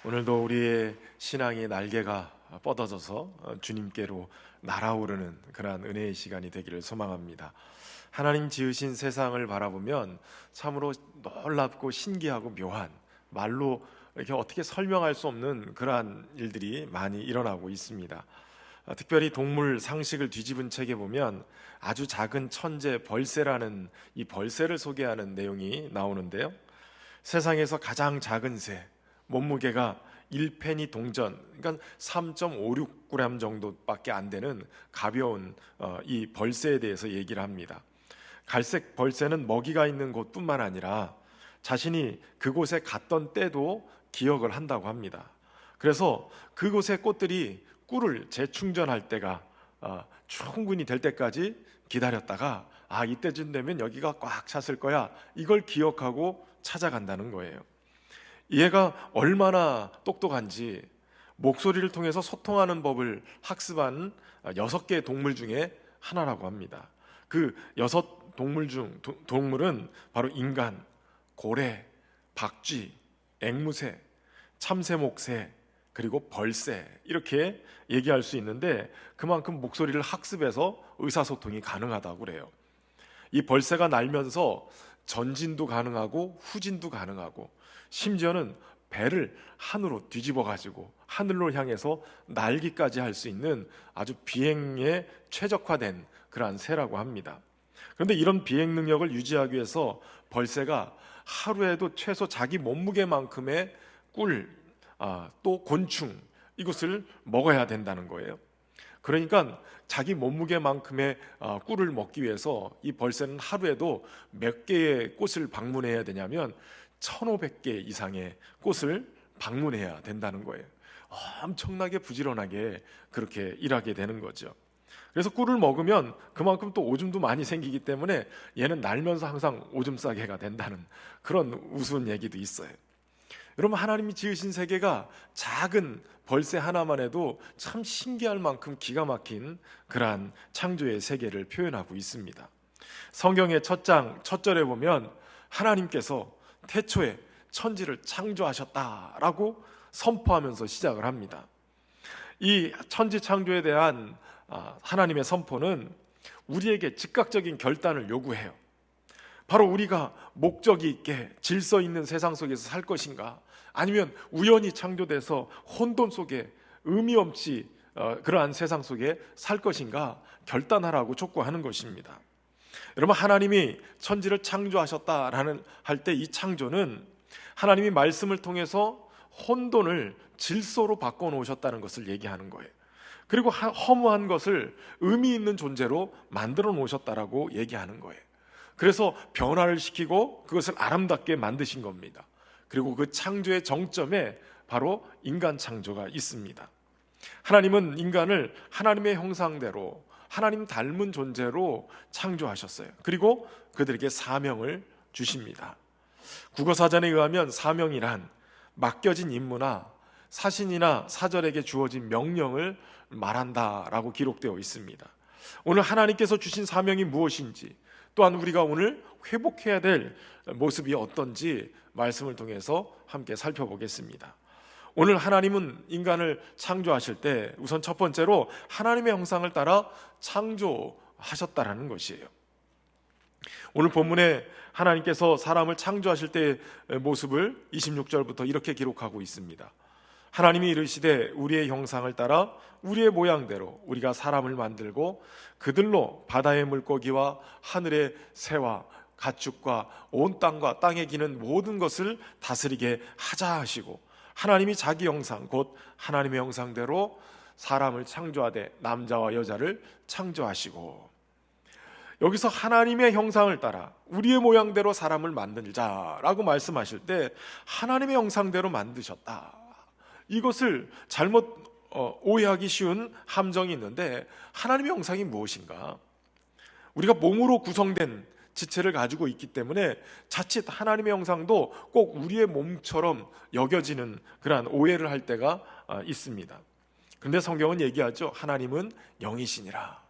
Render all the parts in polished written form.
오늘도 우리의 신앙의 날개가 뻗어져서 주님께로 날아오르는 그러한 은혜의 시간이 되기를 소망합니다. 하나님 지으신 세상을 바라보면 참으로 놀랍고 신기하고 묘한, 말로 이렇게 어떻게 설명할 수 없는 그러한 일들이 많이 일어나고 있습니다. 특별히 동물 상식을 뒤집은 책에 보면 아주 작은 천재 벌새라는 이 벌새를 소개하는 내용이 나오는데요. 세상에서 가장 작은 새, 몸무게가 1페니 동전, 그러니까 3.56g 정도밖에 안 되는 가벼운 이 벌새에 대해서 얘기를 합니다. 갈색 벌새는 먹이가 있는 곳뿐만 아니라 자신이 그곳에 갔던 때도 기억을 한다고 합니다. 그래서 그곳의 꽃들이 꿀을 재충전할 때가 충분히 될 때까지 기다렸다가 이때쯤 되면 여기가 꽉 찼을 거야, 이걸 기억하고 찾아간다는 거예요. 얘가 얼마나 똑똑한지 목소리를 통해서 소통하는 법을 학습한 6개의 동물 중에 하나라고 합니다. 그 6동물 중 동물은 바로 인간, 고래, 박쥐, 앵무새, 참새목새, 그리고 벌새, 이렇게 얘기할 수 있는데 그만큼 목소리를 학습해서 의사소통이 가능하다고 그래요. 이 벌새가 날면서 전진도 가능하고 후진도 가능하고 심지어는 배를 하늘로 뒤집어 가지고 하늘로 향해서 날기까지 할 수 있는 아주 비행에 최적화된 그러한 새라고 합니다. 그런데 이런 비행 능력을 유지하기 위해서 벌새가 하루에도 최소 자기 몸무게만큼의 꿀, 또 곤충, 이것을 먹어야 된다는 거예요. 그러니까 자기 몸무게만큼의 꿀을 먹기 위해서 이 벌새는 하루에도 몇 개의 꽃을 방문해야 되냐면 1,500개 이상의 꽃을 방문해야 된다는 거예요. 엄청나게 부지런하게 그렇게 일하게 되는 거죠. 그래서 꿀을 먹으면 그만큼 또 오줌도 많이 생기기 때문에 얘는 날면서 항상 오줌 싸개가 된다는 그런 우스운 얘기도 있어요. 여러분, 하나님이 지으신 세계가 작은 벌새 하나만 해도 참 신기할 만큼 기가 막힌 그러한 창조의 세계를 표현하고 있습니다. 성경의 첫 장 첫 절에 보면 하나님께서 태초에 천지를 창조하셨다라고 선포하면서 시작을 합니다. 이 천지 창조에 대한 하나님의 선포는 우리에게 즉각적인 결단을 요구해요. 바로 우리가 목적이 있게 질서 있는 세상 속에서 살 것인가, 아니면 우연히 창조돼서 혼돈 속에 의미 없이 그러한 세상 속에 살 것인가 결단하라고 촉구하는 것입니다. 여러분, 하나님이 천지를 창조하셨다라는 할 때 이 창조는 하나님이 말씀을 통해서 혼돈을 질서로 바꿔놓으셨다는 것을 얘기하는 거예요. 그리고 허무한 것을 의미 있는 존재로 만들어 놓으셨다라고 얘기하는 거예요. 그래서 변화를 시키고 그것을 아름답게 만드신 겁니다. 그리고 그 창조의 정점에 바로 인간 창조가 있습니다. 하나님은 인간을 하나님의 형상대로 하나님 닮은 존재로 창조하셨어요. 그리고 그들에게 사명을 주십니다. 국어사전에 의하면 사명이란 맡겨진 임무나 사신이나 사절에게 주어진 명령을 말한다라고 기록되어 있습니다. 오늘 하나님께서 주신 사명이 무엇인지, 또한 우리가 오늘 회복해야 될 모습이 어떤지 말씀을 통해서 함께 살펴보겠습니다. 오늘 하나님은 인간을 창조하실 때 우선 첫 번째로 하나님의 형상을 따라 창조하셨다라는 것이에요. 오늘 본문에 하나님께서 사람을 창조하실 때의 모습을 26절부터 이렇게 기록하고 있습니다. 하나님이 이르시되 우리의 형상을 따라 우리의 모양대로 우리가 사람을 만들고 그들로 바다의 물고기와 하늘의 새와 가축과 온 땅과 땅에 기는 모든 것을 다스리게 하자 하시고, 하나님이 자기 형상 곧 하나님의 형상대로 사람을 창조하되 남자와 여자를 창조하시고, 여기서 하나님의 형상을 따라 우리의 모양대로 사람을 만들자라고 말씀하실 때 하나님의 형상대로 만드셨다, 이것을 잘못 오해하기 쉬운 함정이 있는데, 하나님의 형상이 무엇인가? 우리가 몸으로 구성된 지체를 가지고 있기 때문에 자칫 하나님의 형상도 꼭 우리의 몸처럼 여겨지는 그러한 오해를 할 때가 있습니다. 그런데 성경은 얘기하죠. 하나님은 영이시니라.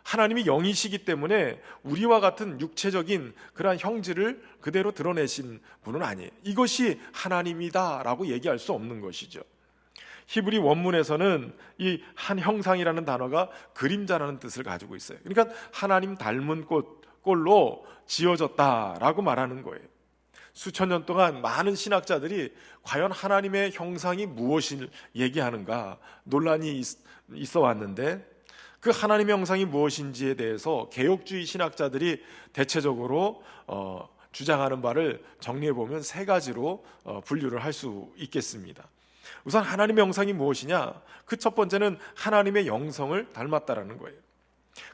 하나님이 영이시기 때문에 우리와 같은 육체적인 그러한 형질을 그대로 드러내신 분은 아니에요. 이것이 하나님이다라고 얘기할 수 없는 것이죠. 히브리 원문에서는 이 한 형상이라는 단어가 그림자라는 뜻을 가지고 있어요. 그러니까 하나님 닮은 꼴로 지어졌다라고 말하는 거예요. 수천 년 동안 많은 신학자들이 과연 하나님의 형상이 무엇을 얘기하는가 논란이 있어 왔는데, 그 하나님의 형상이 무엇인지에 대해서 개혁주의 신학자들이 대체적으로 주장하는 바를 정리해 보면 세 가지로 분류를 할 수 있겠습니다. 우선 하나님의 형상이 무엇이냐? 그 첫 번째는 하나님의 영성을 닮았다라는 거예요.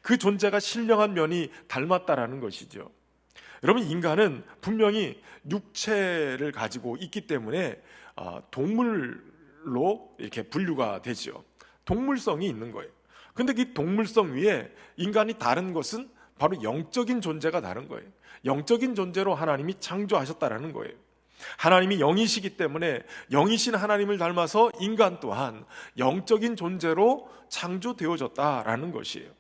그 존재가 신령한 면이 닮았다라는 것이죠. 여러분, 인간은 분명히 육체를 가지고 있기 때문에 동물로 이렇게 분류가 되죠. 동물성이 있는 거예요. 근데 이 동물성 위에 인간이 다른 것은 바로 영적인 존재가 다른 거예요. 영적인 존재로 하나님이 창조하셨다라는 거예요. 하나님이 영이시기 때문에 영이신 하나님을 닮아서 인간 또한 영적인 존재로 창조되어졌다라는 것이에요.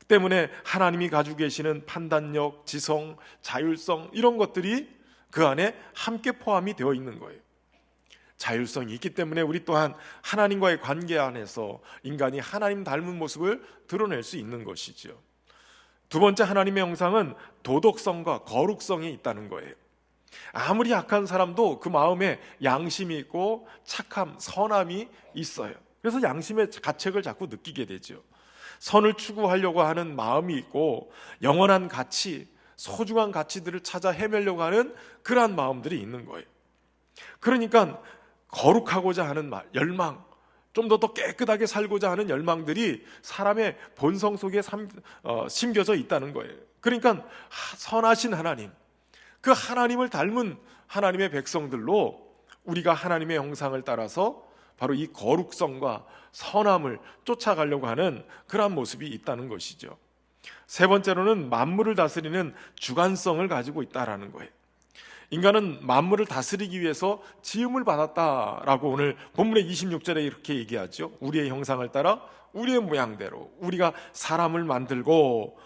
때문에 하나님이 가지고 계시는 판단력, 지성, 자율성, 이런 것들이 그 안에 함께 포함이 되어 있는 거예요. 자율성이 있기 때문에 우리 또한 하나님과의 관계 안에서 인간이 하나님 닮은 모습을 드러낼 수 있는 것이죠. 두 번째 하나님의 형상은 도덕성과 거룩성이 있다는 거예요. 아무리 악한 사람도 그 마음에 양심이 있고 착함, 선함이 있어요. 그래서 양심의 가책을 자꾸 느끼게 되죠. 선을 추구하려고 하는 마음이 있고 영원한 가치, 소중한 가치들을 찾아 헤매려고 하는 그러한 마음들이 있는 거예요. 그러니까 거룩하고자 하는 열망, 좀 더 깨끗하게 살고자 하는 열망들이 사람의 본성 속에 심겨져 있다는 거예요. 그러니까 선하신 하나님, 그 하나님을 닮은 하나님의 백성들로 우리가 하나님의 형상을 따라서 바로 이 거룩성과 선함을 쫓아가려고 하는 그러한 모습이 있다는 것이죠. 세 번째로는 만물을 다스리는 주관성을 가지고 있다라는 거예요. 인간은 만물을 다스리기 위해서 지음을 받았다라고 오늘 본문의 26절에 이렇게 얘기하죠. 우리의 형상을 따라 우리의 모양대로 우리가 사람을 만들고,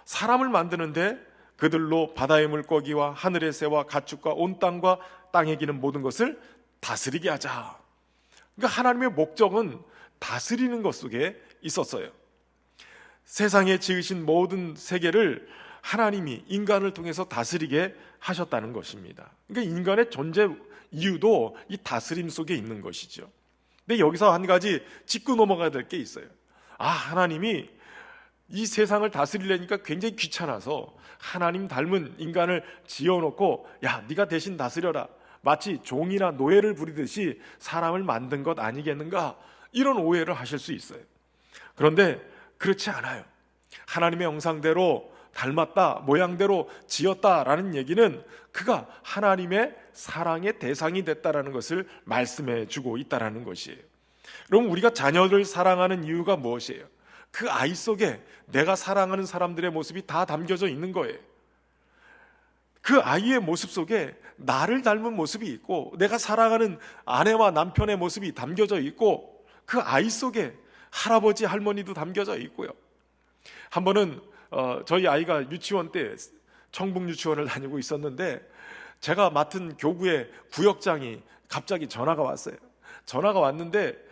사람을 만드는데 그들로 바다의 물고기와 하늘의 새와 가축과 온 땅과 땅에 기는 모든 것을 다스리게 하자. 그러니까 하나님의 목적은 다스리는 것 속에 있었어요. 세상에 지으신 모든 세계를 하나님이 인간을 통해서 다스리게 하셨다는 것입니다. 그러니까 인간의 존재 이유도 이 다스림 속에 있는 것이죠. 근데 여기서 한 가지 짚고 넘어가야 될 게 있어요. 하나님이 이 세상을 다스리려니까 굉장히 귀찮아서 하나님 닮은 인간을 지어놓고, 야, 네가 대신 다스려라, 마치 종이나 노예를 부리듯이 사람을 만든 것 아니겠는가, 이런 오해를 하실 수 있어요. 그런데 그렇지 않아요. 하나님의 형상대로 닮았다, 모양대로 지었다라는 얘기는 그가 하나님의 사랑의 대상이 됐다라는 것을 말씀해 주고 있다라는 것이에요. 그럼 우리가 자녀를 사랑하는 이유가 무엇이에요? 그 아이 속에 내가 사랑하는 사람들의 모습이 다 담겨져 있는 거예요. 그 아이의 모습 속에 나를 닮은 모습이 있고, 내가 사랑하는 아내와 남편의 모습이 담겨져 있고, 그 아이 속에 할아버지, 할머니도 담겨져 있고요. 한 번은 저희 아이가 유치원 때 청북 유치원을 다니고 있었는데, 제가 맡은 교구의 구역장이 갑자기 전화가 왔어요. 전화가 왔는데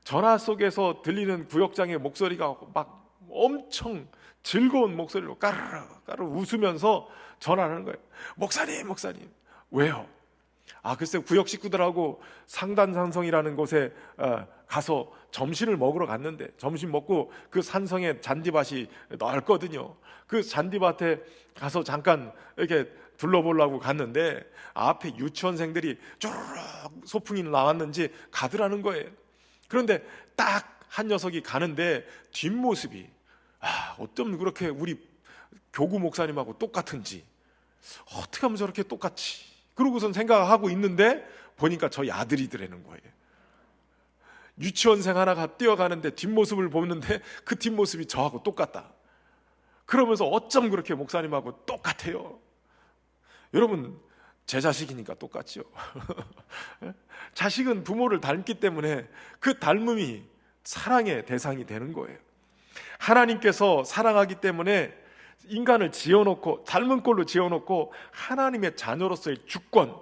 전화 속에서 들리는 구역장의 목소리가 막 엄청 즐거운 목소리로 까르르 웃으면서 전화를 하는 거예요. 목사님. 왜요? 글쎄 구역 식구들하고 상단산성이라는 곳에 가서 점심을 먹으러 갔는데, 점심 먹고 그 산성에 잔디밭이 넓거든요. 그 잔디밭에 가서 잠깐 이렇게 둘러보려고 갔는데 앞에 유치원생들이 쭈르륵 소풍이 나왔는지 가더라는 거예요. 그런데 딱 한 녀석이 가는데 뒷모습이 어쩜 그렇게 우리 교구 목사님하고 똑같은지, 어떻게 하면 저렇게 똑같지? 그러고선 생각하고 있는데 보니까 저희 아들이더라는 거예요. 유치원생 하나가 뛰어가는데 뒷모습을 보는데 그 뒷모습이 저하고 똑같다. 그러면서 어쩜 그렇게 목사님하고 똑같아요? 여러분, 제 자식이니까 똑같죠. 자식은 부모를 닮기 때문에 그 닮음이 사랑의 대상이 되는 거예요. 하나님께서 사랑하기 때문에 인간을 지어놓고, 닮은 꼴로 지어놓고 하나님의 자녀로서의 주권,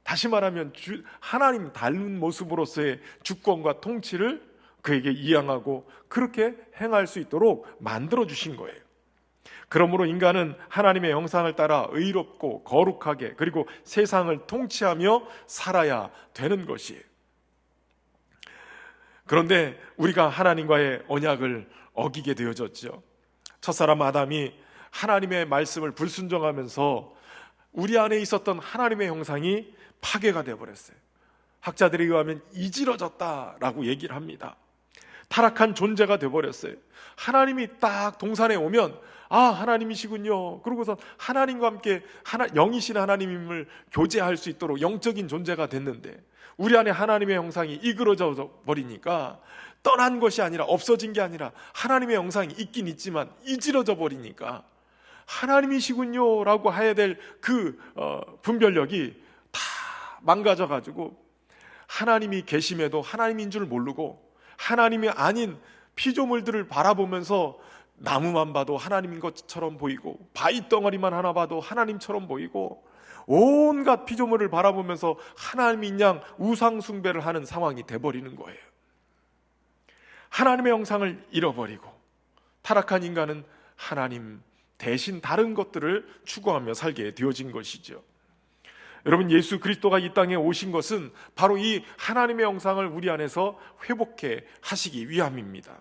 다시 말하면 하나님 닮은 모습으로서의 주권과 통치를 그에게 이양하고 그렇게 행할 수 있도록 만들어주신 거예요. 그러므로 인간은 하나님의 형상을 따라 의롭고 거룩하게, 그리고 세상을 통치하며 살아야 되는 것이에요. 그런데 우리가 하나님과의 언약을 어기게 되어졌죠. 첫사람 아담이 하나님의 말씀을 불순종하면서 우리 안에 있었던 하나님의 형상이 파괴가 되어버렸어요. 학자들에 의하면 이지러졌다라고 얘기를 합니다. 타락한 존재가 되어버렸어요. 하나님이 딱 동산에 오면 하나님이시군요. 그러고서 하나님과 함께 영이신 하나님임을 교제할 수 있도록 영적인 존재가 됐는데, 우리 안에 하나님의 형상이 이그러져 버리니까, 떠난 것이 아니라, 없어진 게 아니라 하나님의 형상이 있긴 있지만 이지러져 버리니까 하나님이시군요 라고 해야 될 그 분별력이 다 망가져가지고 하나님이 계심에도 하나님인 줄 모르고, 하나님이 아닌 피조물들을 바라보면서 나무만 봐도 하나님인 것처럼 보이고, 바위 덩어리만 하나 봐도 하나님처럼 보이고, 온갖 피조물을 바라보면서 하나님인 양 우상 숭배를 하는 상황이 돼버리는 거예요. 하나님의 형상을 잃어버리고 타락한 인간은 하나님 대신 다른 것들을 추구하며 살게 되어진 것이죠. 여러분, 예수 그리스도가 이 땅에 오신 것은 바로 이 하나님의 형상을 우리 안에서 회복해 하시기 위함입니다.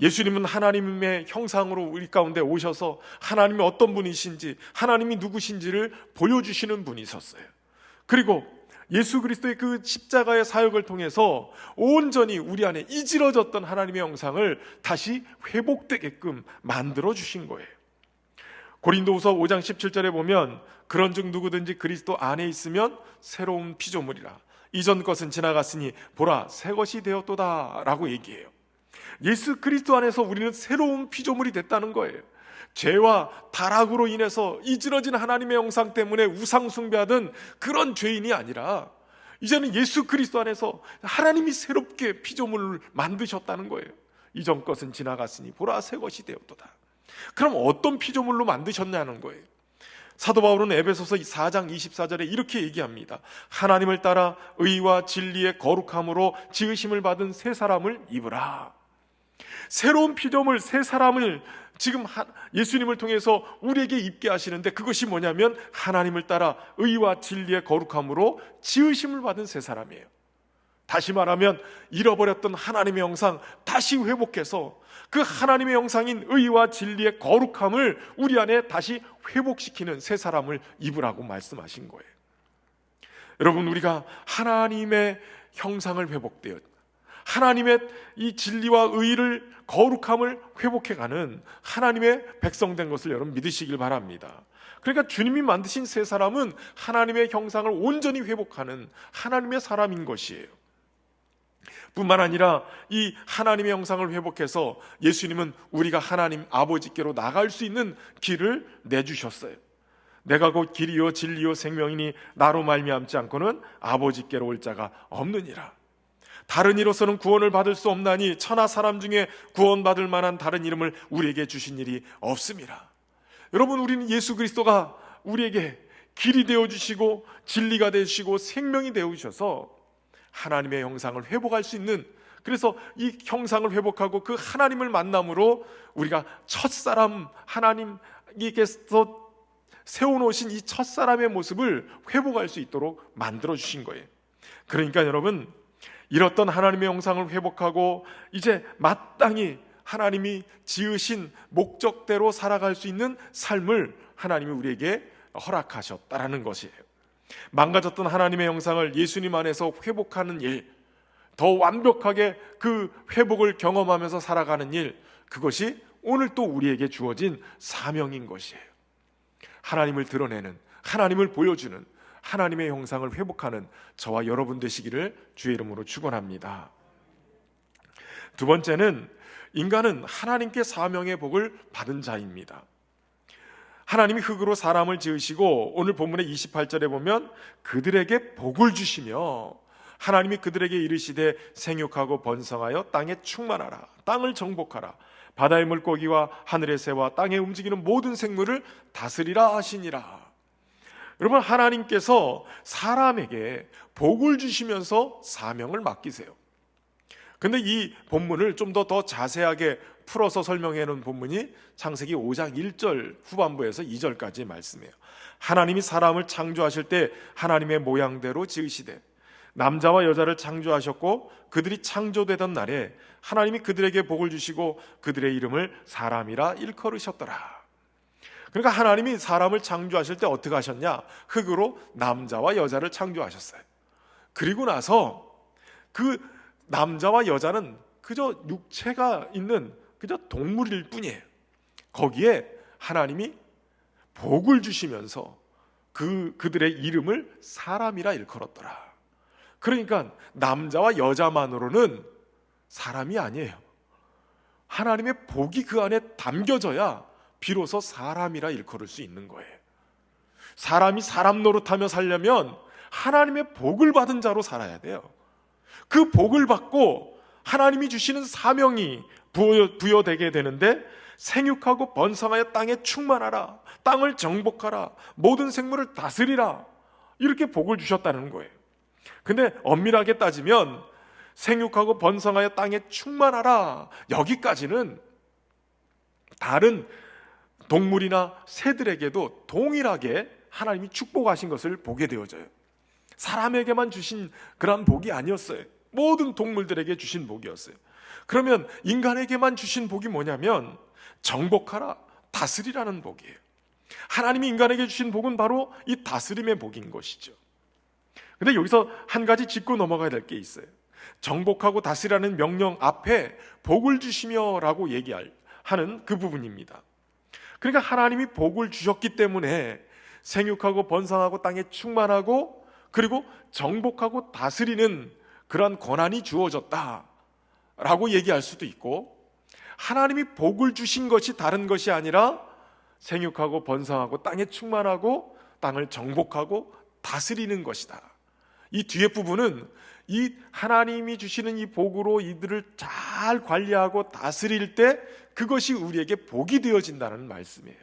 예수님은 하나님의 형상으로 우리 가운데 오셔서 하나님이 어떤 분이신지, 하나님이 누구신지를 보여주시는 분이셨어요. 그리고 예수 그리스도의 그 십자가의 사역을 통해서 온전히 우리 안에 이지러졌던 하나님의 형상을 다시 회복되게끔 만들어 주신 거예요. 고린도후서 5장 17절에 보면, 그런즉 누구든지 그리스도 안에 있으면 새로운 피조물이라, 이전 것은 지나갔으니 보라 새 것이 되었도다 라고 얘기해요. 예수 그리스도 안에서 우리는 새로운 피조물이 됐다는 거예요. 죄와 타락으로 인해서 이지러진 하나님의 형상 때문에 우상 숭배하던 그런 죄인이 아니라, 이제는 예수 그리스도 안에서 하나님이 새롭게 피조물을 만드셨다는 거예요. 이전 것은 지나갔으니 보라 새 것이 되었도다. 그럼 어떤 피조물로 만드셨냐는 거예요. 사도 바울은 에베소서 4장 24절에 이렇게 얘기합니다. 하나님을 따라 의와 진리의 거룩함으로 지으심을 받은 새 사람을 입으라. 새로운 피조물, 새 사람을 지금 예수님을 통해서 우리에게 입게 하시는데, 그것이 뭐냐면 하나님을 따라 의와 진리의 거룩함으로 지으심을 받은 새 사람이에요. 다시 말하면 잃어버렸던 하나님의 형상 다시 회복해서 그 하나님의 형상인 의와 진리의 거룩함을 우리 안에 다시 회복시키는 새 사람을 입으라고 말씀하신 거예요. 여러분, 우리가 하나님의 형상을 회복되어 하나님의 이 진리와 의를, 거룩함을 회복해가는 하나님의 백성된 것을 여러분 믿으시길 바랍니다. 그러니까 주님이 만드신 새 사람은 하나님의 형상을 온전히 회복하는 하나님의 사람인 것이에요. 뿐만 아니라 이 하나님의 형상을 회복해서 예수님은 우리가 하나님 아버지께로 나갈 수 있는 길을 내주셨어요. 내가 곧 길이요 진리요 생명이니 나로 말미암지 않고는 아버지께로 올 자가 없느니라. 다른 이로서는 구원을 받을 수 없나니 천하 사람 중에 구원받을 만한 다른 이름을 우리에게 주신 일이 없음이라. 여러분, 우리는 예수 그리스도가 우리에게 길이 되어주시고 진리가 되시고 생명이 되어주셔서 하나님의 형상을 회복할 수 있는, 그래서 이 형상을 회복하고 그 하나님을 만남으로 우리가 첫사람, 하나님께서 세워놓으신 이 첫사람의 모습을 회복할 수 있도록 만들어주신 거예요. 그러니까 여러분, 잃었던 하나님의 형상을 회복하고 이제 마땅히 하나님이 지으신 목적대로 살아갈 수 있는 삶을 하나님이 우리에게 허락하셨다라는 것이에요. 망가졌던 하나님의 형상을 예수님 안에서 회복하는 일, 더 완벽하게 그 회복을 경험하면서 살아가는 일, 그것이 오늘 또 우리에게 주어진 사명인 것이에요. 하나님을 드러내는, 하나님을 보여주는, 하나님의 형상을 회복하는 저와 여러분 되시기를 주의 이름으로 축원합니다. 두 번째는 인간은 하나님께 사명의 복을 받은 자입니다. 하나님이 흙으로 사람을 지으시고 오늘 본문의 28절에 보면 그들에게 복을 주시며 하나님이 그들에게 이르시되 생육하고 번성하여 땅에 충만하라, 땅을 정복하라, 바다의 물고기와 하늘의 새와 땅에 움직이는 모든 생물을 다스리라 하시니라. 여러분, 하나님께서 사람에게 복을 주시면서 사명을 맡기세요. 근데 이 본문을 좀 더 자세하게 풀어서 설명해 놓은 본문이 창세기 5장 1절 후반부에서 2절까지 말씀이에요. 하나님이 사람을 창조하실 때 하나님의 모양대로 지으시되 남자와 여자를 창조하셨고 그들이 창조되던 날에 하나님이 그들에게 복을 주시고 그들의 이름을 사람이라 일컬으셨더라. 그러니까 하나님이 사람을 창조하실 때 어떻게 하셨냐? 흙으로 남자와 여자를 창조하셨어요. 그리고 나서 그 남자와 여자는 그저 육체가 있는 그저 동물일 뿐이에요. 거기에 하나님이 복을 주시면서 그들의 이름을 사람이라 일컬었더라. 그러니까 남자와 여자만으로는 사람이 아니에요. 하나님의 복이 그 안에 담겨져야 비로소 사람이라 일컬을 수 있는 거예요. 사람이 사람 노릇하며 살려면 하나님의 복을 받은 자로 살아야 돼요. 그 복을 받고 하나님이 주시는 사명이 부여되게 되는데 생육하고 번성하여 땅에 충만하라, 땅을 정복하라, 모든 생물을 다스리라, 이렇게 복을 주셨다는 거예요. 근데 엄밀하게 따지면 생육하고 번성하여 땅에 충만하라, 여기까지는 다른 동물이나 새들에게도 동일하게 하나님이 축복하신 것을 보게 되어져요. 사람에게만 주신 그런 복이 아니었어요. 모든 동물들에게 주신 복이었어요. 그러면 인간에게만 주신 복이 뭐냐면 정복하라, 다스리라는 복이에요. 하나님이 인간에게 주신 복은 바로 이 다스림의 복인 것이죠. 근데 여기서 한 가지 짚고 넘어가야 될 게 있어요. 정복하고 다스리라는 명령 앞에 복을 주시며 라고 얘기하는 그 부분입니다. 그러니까 하나님이 복을 주셨기 때문에 생육하고 번성하고 땅에 충만하고 그리고 정복하고 다스리는 그런 권한이 주어졌다라고 얘기할 수도 있고, 하나님이 복을 주신 것이 다른 것이 아니라 생육하고 번성하고 땅에 충만하고 땅을 정복하고 다스리는 것이다. 이 뒤에 부분은 이 하나님이 주시는 이 복으로 이들을 잘 관리하고 다스릴 때 그것이 우리에게 복이 되어진다는 말씀이에요.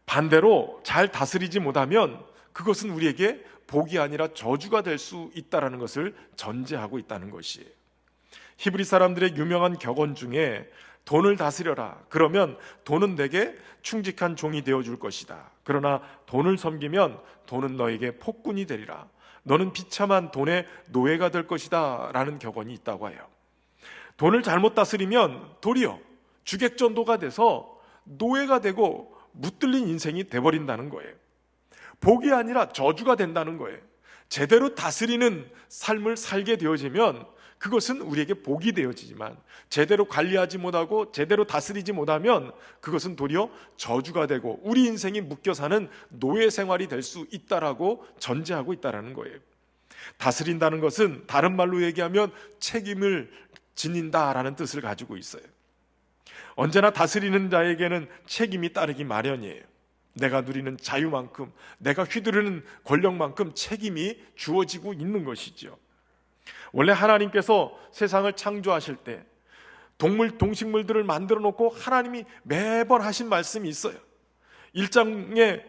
반대로 잘 다스리지 못하면 그것은 우리에게 복이 아니라 저주가 될 수 있다는 것을 전제하고 있다는 것이에요. 히브리 사람들의 유명한 격언 중에 돈을 다스려라, 그러면 돈은 내게 충직한 종이 되어줄 것이다. 그러나 돈을 섬기면 돈은 너에게 폭군이 되리라. 너는 비참한 돈의 노예가 될 것이다 라는 격언이 있다고 해요. 돈을 잘못 다스리면 도리어 주객전도가 돼서 노예가 되고 무들린 인생이 돼버린다는 거예요. 복이 아니라 저주가 된다는 거예요. 제대로 다스리는 삶을 살게 되어지면 그것은 우리에게 복이 되어지지만 제대로 관리하지 못하고 제대로 다스리지 못하면 그것은 도리어 저주가 되고 우리 인생이 묶여 사는 노예 생활이 될 수 있다라고 전제하고 있다는 거예요. 다스린다는 것은 다른 말로 얘기하면 책임을 지닌다라는 뜻을 가지고 있어요. 언제나 다스리는 자에게는 책임이 따르기 마련이에요. 내가 누리는 자유만큼, 내가 휘두르는 권력만큼 책임이 주어지고 있는 것이죠. 원래 하나님께서 세상을 창조하실 때 동식물들을 만들어 놓고 하나님이 매번 하신 말씀이 있어요. 1장의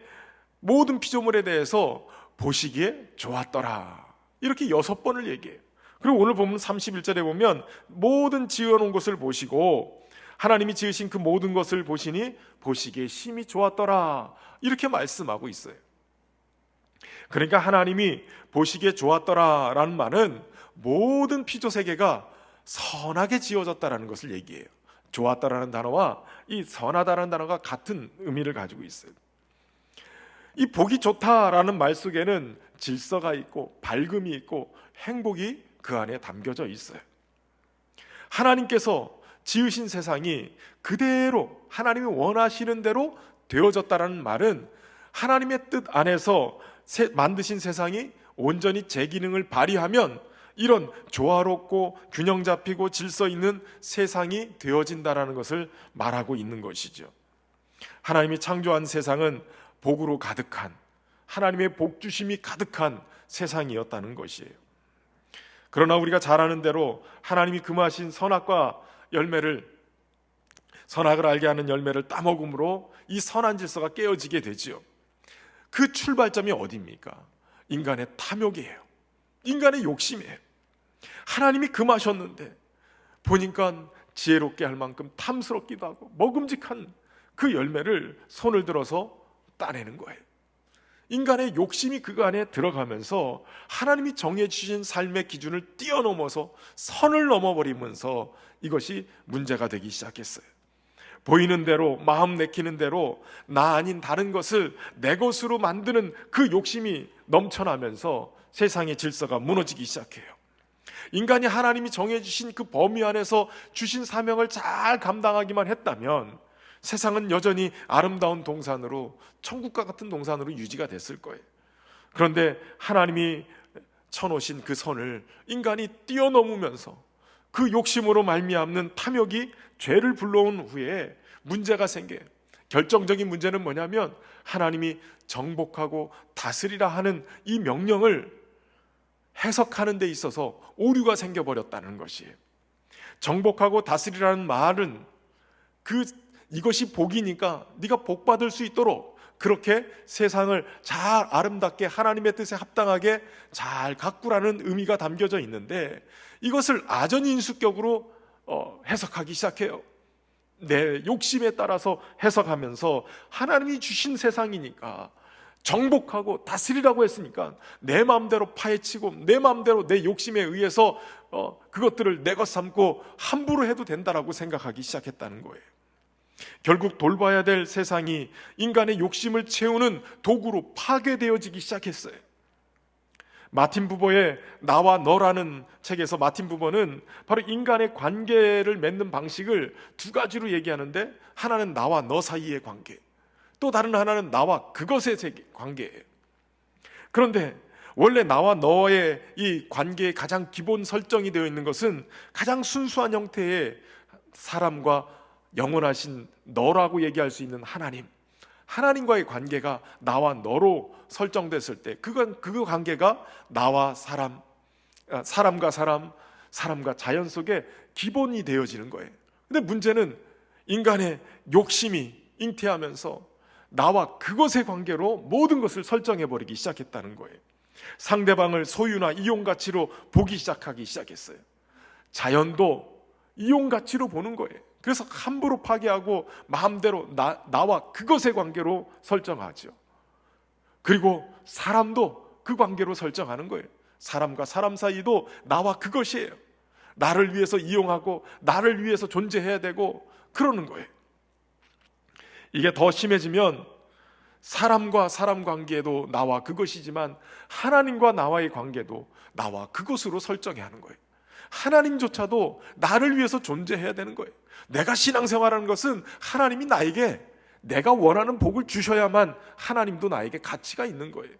모든 피조물에 대해서 보시기에 좋았더라, 이렇게 6번을 얘기해요. 그리고 오늘 보면 31절에 보면 모든 지어놓은 것을 보시고 하나님이 지으신 그 모든 것을 보시니 보시기에 심히 좋았더라, 이렇게 말씀하고 있어요. 그러니까 하나님이 보시기에 좋았더라 라는 말은 모든 피조세계가 선하게 지어졌다라는 것을 얘기해요. 좋았다라는 단어와 이 선하다라는 단어가 같은 의미를 가지고 있어요. 이 보기 좋다라는 말 속에는 질서가 있고 밝음이 있고 행복이 그 안에 담겨져 있어요. 하나님께서 지으신 세상이 그대로 하나님이 원하시는 대로 되어졌다라는 말은 하나님의 뜻 안에서 만드신 세상이 온전히 제 기능을 발휘하면 이런 조화롭고 균형 잡히고 질서 있는 세상이 되어진다라는 것을 말하고 있는 것이죠. 하나님이 창조한 세상은 복으로 가득한, 하나님의 복주심이 가득한 세상이었다는 것이에요. 그러나 우리가 잘 아는 대로 하나님이 금하신 선악과 선악을 알게 하는 열매를 따먹음으로 이 선한 질서가 깨어지게 되지요. 그 출발점이 어디입니까? 인간의 탐욕이에요. 인간의 욕심이에요. 하나님이 금하셨는데 보니까 지혜롭게 할 만큼 탐스럽기도 하고 먹음직한 그 열매를 손을 들어서 따내는 거예요. 인간의 욕심이 그 안에 들어가면서 하나님이 정해주신 삶의 기준을 뛰어넘어서 선을 넘어버리면서 이것이 문제가 되기 시작했어요. 보이는 대로, 마음 내키는 대로 나 아닌 다른 것을 내 것으로 만드는 그 욕심이 넘쳐나면서 세상의 질서가 무너지기 시작해요. 인간이 하나님이 정해주신 그 범위 안에서 주신 사명을 잘 감당하기만 했다면 세상은 여전히 아름다운 동산으로, 천국과 같은 동산으로 유지가 됐을 거예요. 그런데 하나님이 쳐놓으신 그 선을 인간이 뛰어넘으면서 그 욕심으로 말미암는 탐욕이 죄를 불러온 후에 문제가 생겨요. 결정적인 문제는 뭐냐면 하나님이 정복하고 다스리라 하는 이 명령을 해석하는 데 있어서 오류가 생겨버렸다는 것이에요. 정복하고 다스리라는 말은 이것이 복이니까 네가 복받을 수 있도록 그렇게 세상을 잘 아름답게 하나님의 뜻에 합당하게 잘 가꾸라는 의미가 담겨져 있는데 이것을 아전인수격으로 해석하기 시작해요. 내 욕심에 따라서 해석하면서 하나님이 주신 세상이니까 정복하고 다스리라고 했으니까 내 마음대로 파헤치고 내 마음대로 내 욕심에 의해서 그것들을 내 것 삼고 함부로 해도 된다라고 생각하기 시작했다는 거예요. 결국 돌봐야 될 세상이 인간의 욕심을 채우는 도구로 파괴되어지기 시작했어요. 마틴 부버의 나와 너라는 책에서 마틴 부버는 바로 인간의 관계를 맺는 방식을 두 가지로 얘기하는데 하나는 나와 너 사이의 관계, 또 다른 하나는 나와 그것의 관계예요. 그런데 원래 나와 너의 이 관계의 가장 기본 설정이 되어 있는 것은 가장 순수한 형태의 사람과 영원하신 너라고 얘기할 수 있는 하나님과의 관계가 나와 너로 설정됐을 때 그 관계가 나와 사람과 사람과 자연 속에 기본이 되어지는 거예요. 근데 문제는 인간의 욕심이 잉태하면서 나와 그것의 관계로 모든 것을 설정해버리기 시작했다는 거예요. 상대방을 소유나 이용가치로 보기 시작하기 시작했어요. 자연도 이용가치로 보는 거예요. 그래서 함부로 파괴하고 마음대로 나와 그것의 관계로 설정하죠. 그리고 사람도 그 관계로 설정하는 거예요. 사람과 사람 사이도 나와 그것이에요. 나를 위해서 이용하고 나를 위해서 존재해야 되고 그러는 거예요. 이게 더 심해지면 사람과 사람 관계도 나와 그것이지만 하나님과 나와의 관계도 나와 그것으로 설정해야 하는 거예요. 하나님조차도 나를 위해서 존재해야 되는 거예요. 내가 신앙생활하는 것은 하나님이 나에게 내가 원하는 복을 주셔야만 하나님도 나에게 가치가 있는 거예요.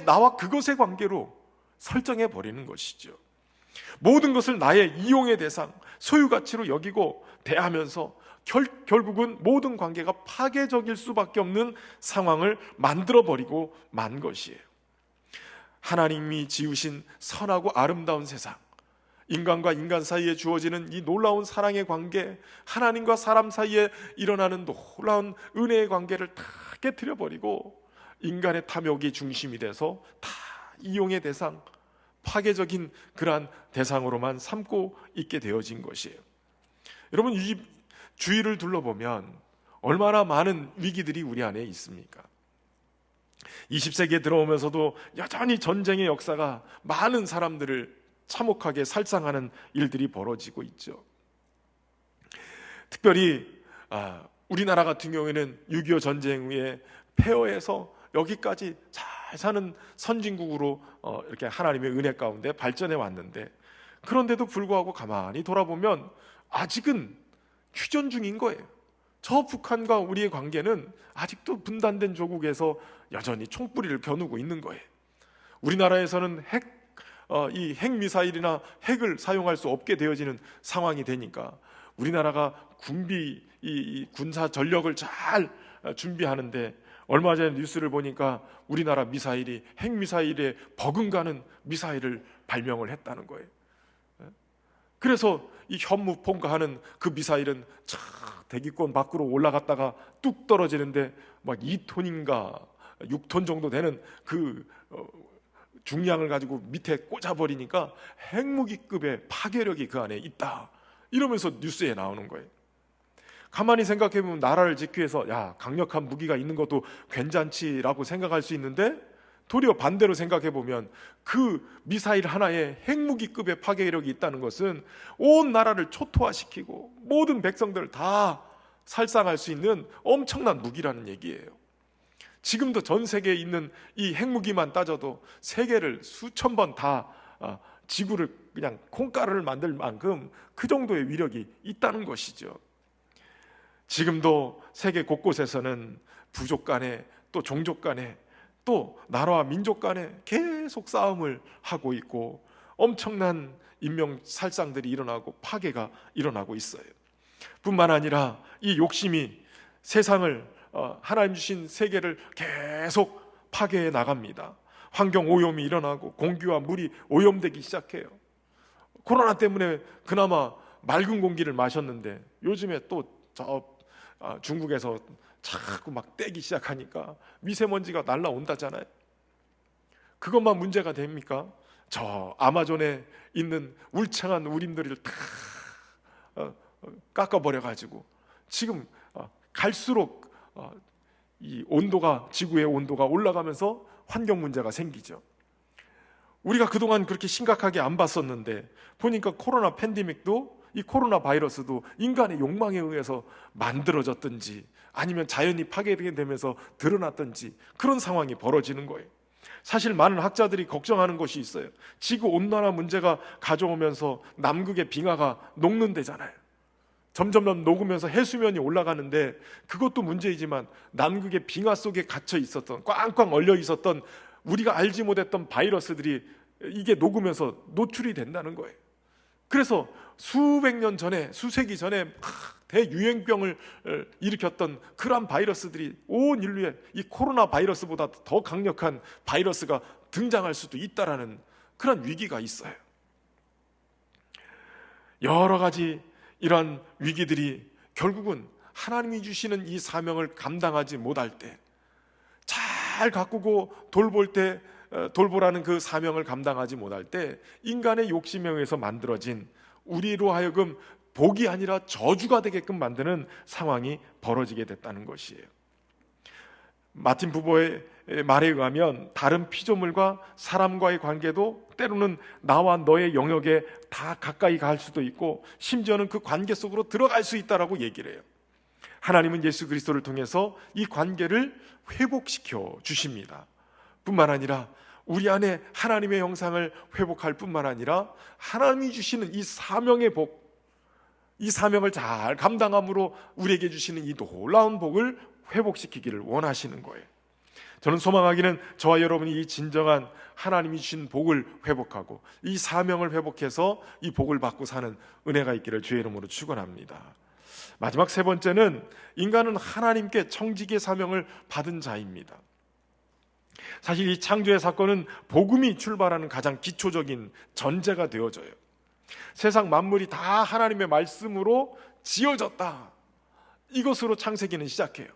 나와 그것의 관계로 설정해 버리는 것이죠. 모든 것을 나의 이용의 대상, 소유가치로 여기고 대하면서 결국은 모든 관계가 파괴적일 수밖에 없는 상황을 만들어버리고 만 것이에요. 하나님이 지으신 선하고 아름다운 세상, 인간과 인간 사이에 주어지는 이 놀라운 사랑의 관계, 하나님과 사람 사이에 일어나는 놀라운 은혜의 관계를 다 깨트려버리고 인간의 탐욕이 중심이 돼서 다 이용의 대상, 파괴적인 그러한 대상으로만 삼고 있게 되어진 것이에요. 여러분, 이 주위를 둘러보면 얼마나 많은 위기들이 우리 안에 있습니까? 20세기에 들어오면서도 여전히 전쟁의 역사가 많은 사람들을 참혹하게 살상하는 일들이 벌어지고 있죠. 특별히 우리나라 같은 경우에는 6.25 전쟁 후에 폐허해서 여기까지 잘 사는 선진국으로 이렇게 하나님의 은혜 가운데 발전해 왔는데, 그런데도 불구하고 가만히 돌아보면 아직은 휴전 중인 거예요. 저 북한과 우리의 관계는 아직도 분단된 조국에서 여전히 총뿌리를 겨누고 있는 거예요. 우리나라에서는 이 핵미사일이나 핵을 사용할 수 없게 되어지는 상황이 되니까 우리나라가 이 군사 전력을 잘 준비하는데, 얼마 전에 뉴스를 보니까 우리나라 핵미사일에 버금가는 미사일을 발명을 했다는 거예요. 그래서 이 현무 폭파하는 그 미사일은 차 대기권 밖으로 올라갔다가 뚝 떨어지는데 막 2톤인가 6톤 정도 되는 그 중량을 가지고 밑에 꽂아버리니까 핵무기급의 파괴력이 그 안에 있다, 이러면서 뉴스에 나오는 거예요. 가만히 생각해보면 나라를 지키기 위해서 강력한 무기가 있는 것도 괜찮지라고 생각할 수 있는데, 도리어 반대로 생각해보면 그 미사일 하나에 핵무기급의 파괴력이 있다는 것은 온 나라를 초토화시키고 모든 백성들을 다 살상할 수 있는 엄청난 무기라는 얘기예요. 지금도 전 세계에 있는 이 핵무기만 따져도 세계를 수천 번 다 지구를 그냥 콩가루를 만들 만큼 그 정도의 위력이 있다는 것이죠. 지금도 세계 곳곳에서는 부족 간에 또 종족 간에 또 나라와 민족 간에 계속 싸움을 하고 있고 엄청난 인명 살상들이 일어나고 파괴가 일어나고 있어요. 뿐만 아니라 이 욕심이 세상을 하나님 주신 세계를 계속 파괴해 나갑니다. 환경 오염이 일어나고 공기와 물이 오염되기 시작해요. 코로나 때문에 그나마 맑은 공기를 마셨는데 요즘에 또 중국에서 자꾸 막 떼기 시작하니까 미세먼지가 날라온다잖아요. 그것만 문제가 됩니까? 저 아마존에 있는 울창한 우림들을 다 깎아버려가지고 지금 갈수록 이 온도가, 지구의 온도가 올라가면서 환경 문제가 생기죠. 우리가 그동안 그렇게 심각하게 안 봤었는데 보니까 코로나 팬데믹도, 이 코로나 바이러스도 인간의 욕망에 의해서 만들어졌든지 아니면 자연이 파괴되면서 드러났든지 그런 상황이 벌어지는 거예요. 사실 많은 학자들이 걱정하는 것이 있어요. 지구 온난화 문제가 가져오면서 남극의 빙하가 녹는다잖아요. 점점 녹으면서 해수면이 올라가는데 그것도 문제이지만 남극의 빙하 속에 갇혀 있었던, 꽝꽝 얼려 있었던 우리가 알지 못했던 바이러스들이 이게 녹으면서 노출이 된다는 거예요. 그래서 수백 년 전에, 수세기 전에 대유행병을 일으켰던 그러한 바이러스들이 온 인류에 이 코로나 바이러스보다 더 강력한 바이러스가 등장할 수도 있다라는 그런 위기가 있어요. 여러 가지 이러한 위기들이 결국은 하나님이 주시는 이 사명을 감당하지 못할 때, 잘 가꾸고 돌보라는 그 사명을 감당하지 못할 때 인간의 욕심에 의해서 만들어진 우리로 하여금 복이 아니라 저주가 되게끔 만드는 상황이 벌어지게 됐다는 것이에요. 마틴 부버의 말에 의하면 다른 피조물과 사람과의 관계도 때로는 나와 너의 영역에 다 가까이 갈 수도 있고 심지어는 그 관계 속으로 들어갈 수 있다라고 얘기를 해요. 하나님은 예수 그리스도를 통해서 이 관계를 회복시켜 주십니다. 뿐만 아니라 우리 안에 하나님의 형상을 회복할 뿐만 아니라 하나님이 주시는 이 사명의 복, 이 사명을 잘 감당함으로 우리에게 주시는 이 놀라운 복을 회복시키기를 원하시는 거예요. 저는 소망하기는 저와 여러분이 이 진정한 하나님이 주신 복을 회복하고 이 사명을 회복해서 이 복을 받고 사는 은혜가 있기를 주의 이름으로 축원합니다. 마지막 세 번째는 인간은 하나님께 청지기의 사명을 받은 자입니다. 사실 이 창조의 사건은 복음이 출발하는 가장 기초적인 전제가 되어져요. 세상 만물이 다 하나님의 말씀으로 지어졌다, 이것으로 창세기는 시작해요.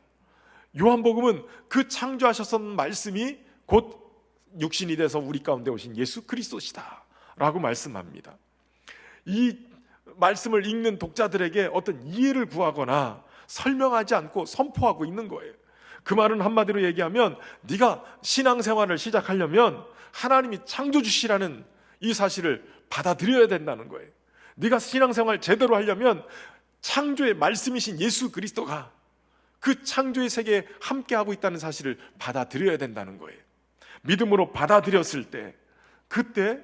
요한복음은 그 창조하셨던 말씀이 곧 육신이 돼서 우리 가운데 오신 예수 그리스도시다 라고 말씀합니다. 이 말씀을 읽는 독자들에게 어떤 이해를 구하거나 설명하지 않고 선포하고 있는 거예요. 그 말은 한마디로 얘기하면 네가 신앙생활을 시작하려면 하나님이 창조주시라는 이 사실을 받아들여야 된다는 거예요. 네가 신앙생활 제대로 하려면 창조의 말씀이신 예수 그리스도가 그 창조의 세계에 함께하고 있다는 사실을 받아들여야 된다는 거예요. 믿음으로 받아들였을 때 그때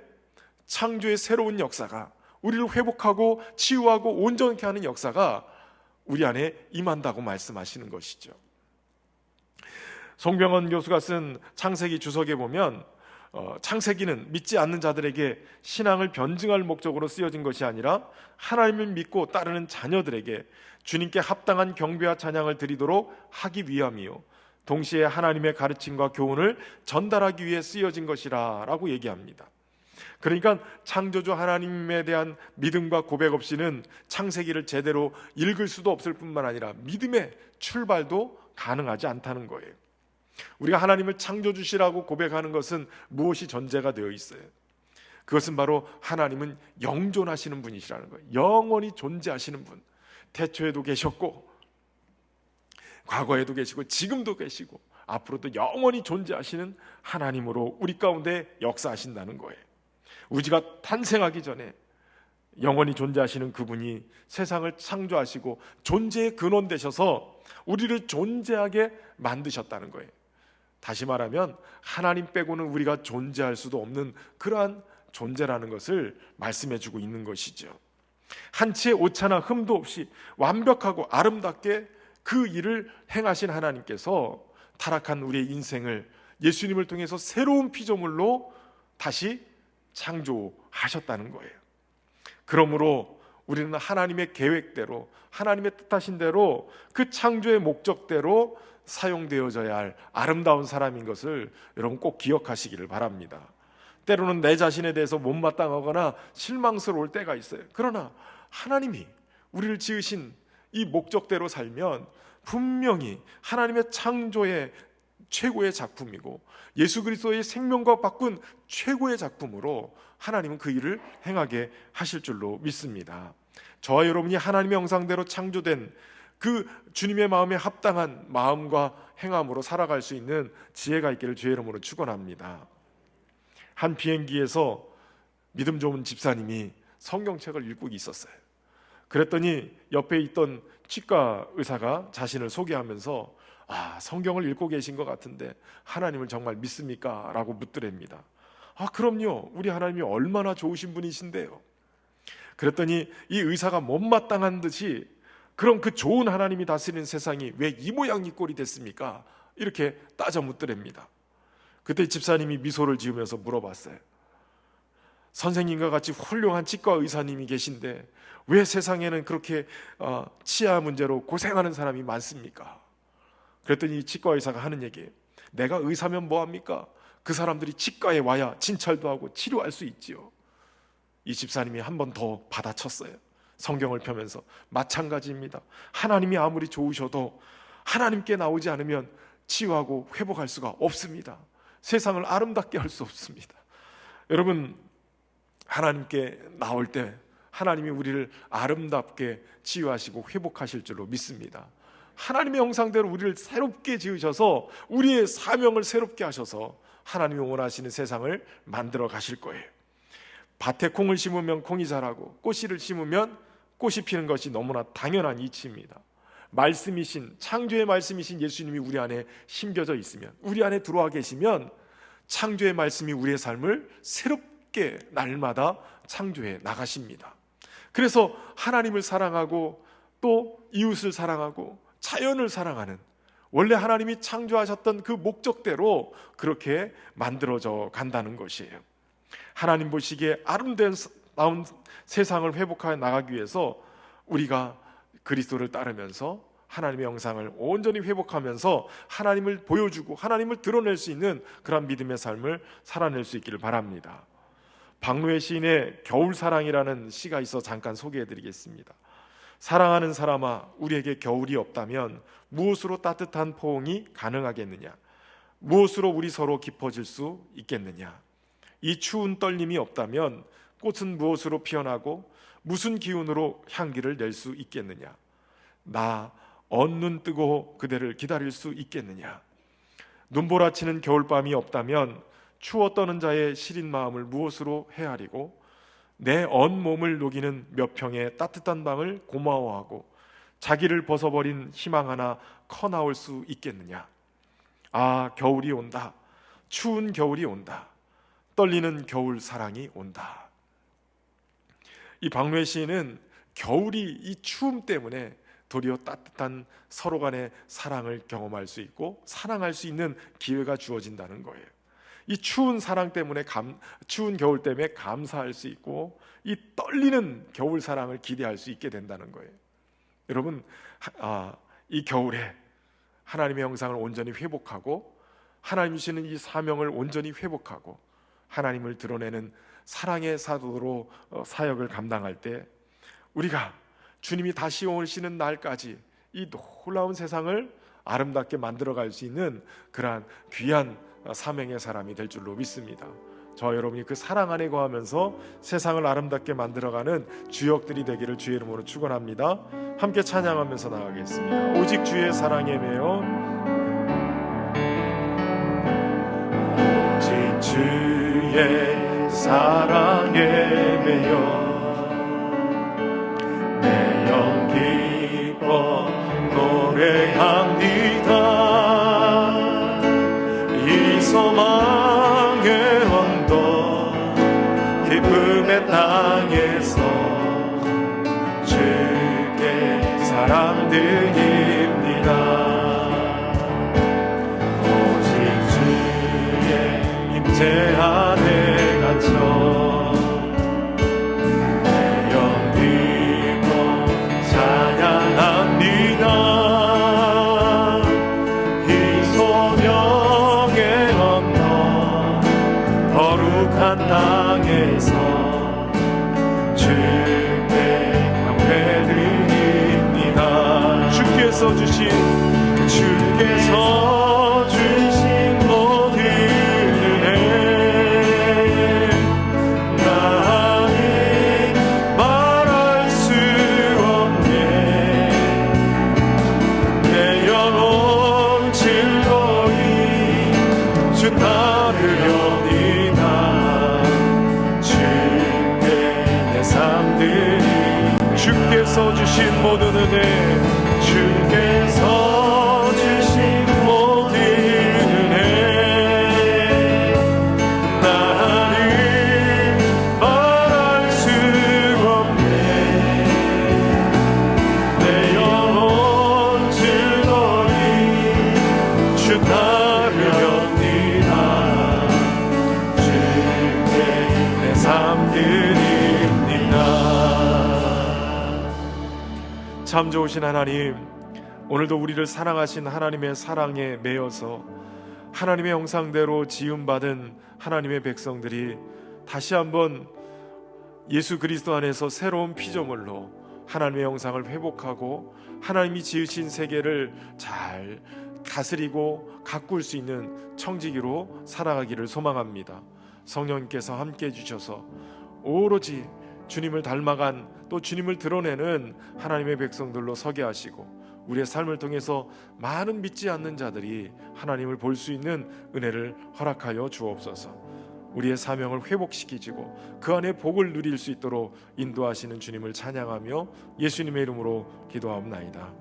창조의 새로운 역사가, 우리를 회복하고 치유하고 온전케 하는 역사가 우리 안에 임한다고 말씀하시는 것이죠. 송병헌 교수가 쓴 창세기 주석에 보면 창세기는 믿지 않는 자들에게 신앙을 변증할 목적으로 쓰여진 것이 아니라 하나님을 믿고 따르는 자녀들에게 주님께 합당한 경배와 찬양을 드리도록 하기 위함이요 동시에 하나님의 가르침과 교훈을 전달하기 위해 쓰여진 것이라 라고 얘기합니다. 그러니까 창조주 하나님에 대한 믿음과 고백 없이는 창세기를 제대로 읽을 수도 없을 뿐만 아니라 믿음의 출발도 가능하지 않다는 거예요. 우리가 하나님을 창조주시라고 고백하는 것은 무엇이 전제가 되어 있어요? 그것은 바로 하나님은 영존하시는 분이시라는 거예요. 영원히 존재하시는 분, 태초에도 계셨고 과거에도 계시고 지금도 계시고 앞으로도 영원히 존재하시는 하나님으로 우리 가운데 역사하신다는 거예요. 우리가 탄생하기 전에 영원히 존재하시는 그분이 세상을 창조하시고 존재의 근원 되셔서 우리를 존재하게 만드셨다는 거예요. 다시 말하면 하나님 빼고는 우리가 존재할 수도 없는 그러한 존재라는 것을 말씀해주고 있는 것이죠. 한치의 오차나 흠도 없이 완벽하고 아름답게 그 일을 행하신 하나님께서 타락한 우리의 인생을 예수님을 통해서 새로운 피조물로 다시 창조하셨다는 거예요. 그러므로 우리는 하나님의 계획대로, 하나님의 뜻하신 대로 그 창조의 목적대로 사용되어져야 할 아름다운 사람인 것을 여러분 꼭 기억하시기를 바랍니다. 때로는 내 자신에 대해서 못마땅하거나 실망스러울 때가 있어요. 그러나 하나님이 우리를 지으신 이 목적대로 살면 분명히 하나님의 창조의 최고의 작품이고 예수 그리스도의 생명과 바꾼 최고의 작품으로 하나님은 그 일을 행하게 하실 줄로 믿습니다. 저와 여러분이 하나님의 형상대로 창조된 그 주님의 마음에 합당한 마음과 행함으로 살아갈 수 있는 지혜가 있기를 주의 이름으로 축원합니다. 한 비행기에서 믿음 좋은 집사님이 성경책을 읽고 있었어요. 그랬더니 옆에 있던 치과 의사가 자신을 소개하면서 성경을 읽고 계신 것 같은데 하나님을 정말 믿습니까? 라고 묻더랍니다. 그럼요. 우리 하나님이 얼마나 좋으신 분이신데요. 그랬더니 이 의사가 못마땅한 듯이 그럼 그 좋은 하나님이 다스리는 세상이 왜 이 모양 이 꼴이 됐습니까? 이렇게 따져 묻더랍니다. 그때 집사님이 미소를 지으면서 물어봤어요. 선생님과 같이 훌륭한 치과 의사님이 계신데 왜 세상에는 그렇게 치아 문제로 고생하는 사람이 많습니까? 그랬더니 이 치과 의사가 하는 얘기예요. 내가 의사면 뭐합니까? 그 사람들이 치과에 와야 진찰도 하고 치료할 수 있지요. 이 집사님이 한 번 더 받아쳤어요. 성경을 펴면서 마찬가지입니다. 하나님이 아무리 좋으셔도 하나님께 나오지 않으면 치유하고 회복할 수가 없습니다. 세상을 아름답게 할 수 없습니다. 여러분, 하나님께 나올 때 하나님이 우리를 아름답게 치유하시고 회복하실 줄로 믿습니다. 하나님의 형상대로 우리를 새롭게 지으셔서 우리의 사명을 새롭게 하셔서 하나님이 원하시는 세상을 만들어 가실 거예요. 밭에 콩을 심으면 콩이 자라고 꽃씨를 심으면 꽃이 피는 것이 너무나 당연한 이치입니다. 말씀이신, 창조의 말씀이신 예수님이 우리 안에 심겨져 있으면, 우리 안에 들어와 계시면 창조의 말씀이 우리의 삶을 새롭게 날마다 창조해 나가십니다. 그래서 하나님을 사랑하고 또 이웃을 사랑하고 자연을 사랑하는, 원래 하나님이 창조하셨던 그 목적대로 그렇게 만들어져 간다는 것이에요. 하나님 보시기에 아름다운 세상을 회복하여 나가기 위해서 우리가 그리스도를 따르면서 하나님의 형상을 온전히 회복하면서 하나님을 보여주고 하나님을 드러낼 수 있는 그런 믿음의 삶을 살아낼 수 있기를 바랍니다. 박노해 시인의 겨울사랑이라는 시가 있어 잠깐 소개해드리겠습니다. 사랑하는 사람아, 우리에게 겨울이 없다면 무엇으로 따뜻한 포옹이 가능하겠느냐? 무엇으로 우리 서로 깊어질 수 있겠느냐? 이 추운 떨림이 없다면 꽃은 무엇으로 피어나고 무슨 기운으로 향기를 낼 수 있겠느냐? 나 언눈 뜨고 그대를 기다릴 수 있겠느냐? 눈보라치는 겨울밤이 없다면 추워 떠는 자의 시린 마음을 무엇으로 헤아리고 내 온몸을 녹이는 몇 평의 따뜻한 방을 고마워하고 자기를 벗어버린 희망 하나 커 나올 수 있겠느냐? 겨울이 온다. 추운 겨울이 온다. 떨리는 겨울 사랑이 온다. 이 박노해 시인은 겨울이 이 추움 때문에 도리어 따뜻한 서로 간의 사랑을 경험할 수 있고 사랑할 수 있는 기회가 주어진다는 거예요. 이 추운 사랑 때문에 추운 겨울 때문에 감사할 수 있고 이 떨리는 겨울 사랑을 기대할 수 있게 된다는 거예요. 여러분, 이 겨울에 하나님의 형상을 온전히 회복하고 하나님이 주시는 이 사명을 온전히 회복하고 하나님을 드러내는 사랑의 사도로 사역을 감당할 때 우리가 주님이 다시 오시는 날까지 이 놀라운 세상을 아름답게 만들어갈 수 있는 그러한 귀한 사명의 사람이 될 줄로 믿습니다. 저와 여러분이 그 사랑 안에 거하면서 세상을 아름답게 만들어가는 주역들이 되기를 주의 이름으로 축원합니다. 함께 찬양하면서 나가겠습니다. 오직 주의 사랑에 매여, 오직 주의 사랑에 매여 내 영 기뻐 노래합니다. 이 소망의 언덕 기쁨의 땅에서 주의 사람들입니다. 오직 주의 임재 안에 갇혀 땅에서 주께 경배드립니다. 주께서 주신 모든 은혜 나는 말할 수 없네. 내 영혼 즐거이 주 따르려니나 주께서 주신 모든 은혜, 주께서 주신 모든 은혜 나는 말할 수 없네. 내 영혼 즐거이 주 따르렵니다. 주께 내 삶 드립니다. 참 좋으신 하나님, 오늘도 우리를 사랑하신 하나님의 사랑에 매여서 하나님의 형상대로 지음받은 하나님의 백성들이 다시 한번 예수 그리스도 안에서 새로운 피조물로 하나님의 형상을 회복하고 하나님이 지으신 세계를 잘 다스리고 가꿀 수 있는 청지기로 살아가기를 소망합니다. 성령님께서 함께 해주셔서 오로지 주님을 닮아간, 또 주님을 드러내는 하나님의 백성들로 서게 하시고 우리의 삶을 통해서 많은 믿지 않는 자들이 하나님을 볼 수 있는 은혜를 허락하여 주옵소서. 우리의 사명을 회복시키시고 그 안에 복을 누릴 수 있도록 인도하시는 주님을 찬양하며 예수님의 이름으로 기도하옵나이다.